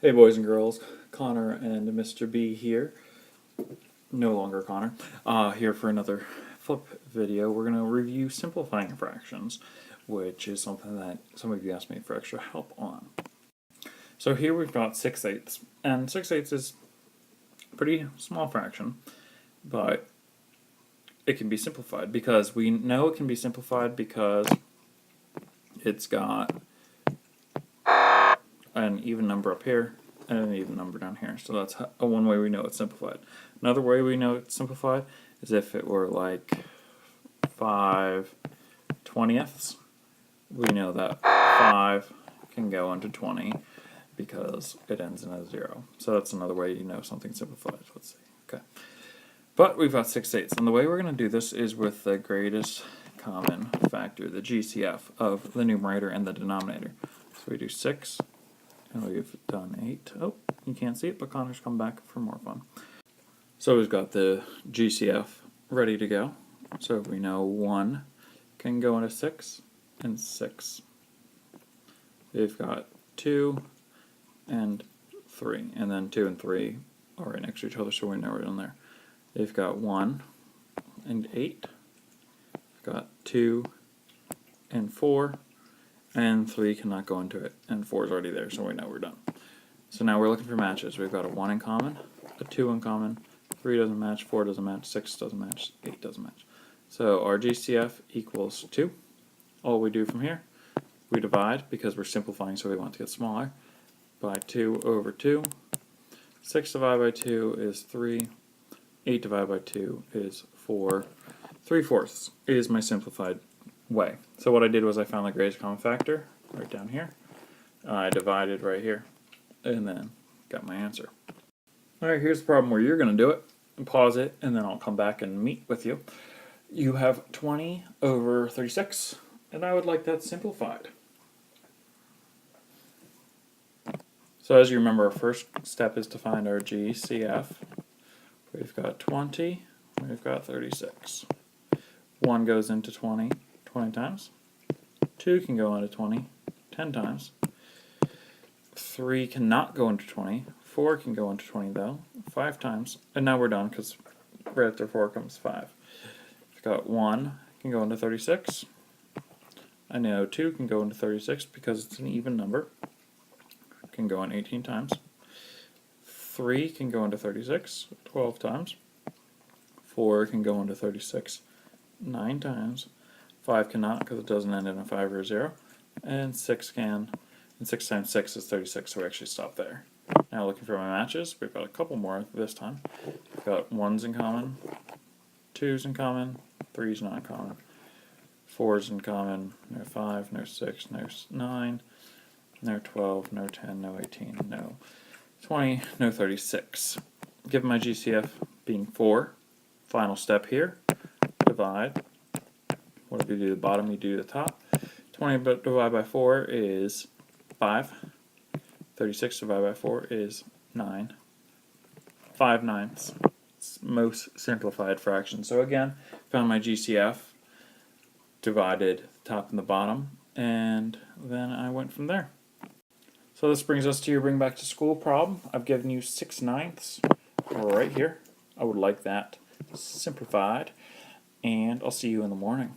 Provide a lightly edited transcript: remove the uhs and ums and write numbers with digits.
Hey boys and girls, Connor and Mr. B here. No longer Connor. Here for another flip video. We're going to review simplifying fractions, which is something that some of you asked me for extra help on. So here we've got 6/8, and 6/8 is a pretty small fraction, but it can be simplified because we know it can be simplified because it's got an even number up here and an even number down here. So that's one way we know it's simplified. Another way we know it's simplified is if it were like 5/20ths. We know that 5 can go into 20 because it ends in a 0. So that's another way you know something's simplified. Let's see. Okay. But we've got 6/8, and the way we're going to do this is with the greatest common factor, the GCF, of the numerator and the denominator. So we do 6, and we've done 8. Oh, you can't see it, but Connor's come back for more fun. So we've got the GCF ready to go. So we know 1 can go into 6, and 6. We've got 2 and 3, and then 2 and 3 are right next to each other, so we know we're in there. They've got 1 and 8. We've got 2 and 4, and 3 cannot go into it, and 4 is already there, so we know we're done. So now we're looking for matches. We've got a 1 in common, a 2 in common, 3 doesn't match, 4 doesn't match, 6 doesn't match, 8 doesn't match. So our GCF equals 2. All we do from here, we divide, because we're simplifying so we want to get smaller, by 2 over 2. 6 divided by 2 is 3. 8 divided by 2 is 4. 3/4 is my simplified way. So what I did was I found the greatest common factor right down here. I divided right here, and then got my answer. Alright, here's the problem where you're going to do it. Pause it, and then I'll come back and meet with you. You have 20 over 36, and I would like that simplified. So as you remember, our first step is to find our GCF. We've got 20, we've got 36. 1 goes into 20 times. 2 can go into 20 10 times. 3 cannot go into 20. 4 can go into 20 though, 5 times. And now we're done because right after 4 comes 5. We've got 1 can go into 36. I know 2 can go into 36 because it's an even number. It can go in 18 times. 3 can go into 36 12 times. 4 can go into 36 9 times. 5 cannot because it doesn't end in a 5 or a 0. And 6 can. And 6 times 6 is 36, so we actually stop there. Now looking for my matches, we've got a couple more this time. We've got 1's in common, 2's in common, 3's not common, 4's in common, no 5, no 6, no 9, no 12, no 10, no 18, no 20, no 36. Given my GCF being 4, final step here, divide. Whatever you do the bottom, you do the top. 20 divided by 4 is 5. 36 divided by 4 is 9. 5/9. It's most simplified fraction. So again, found my GCF, divided the top and the bottom, and then I went from there. So this brings us to your bring back to school problem. I've given you 6/9 right here. I would like that simplified, and I'll see you in the morning.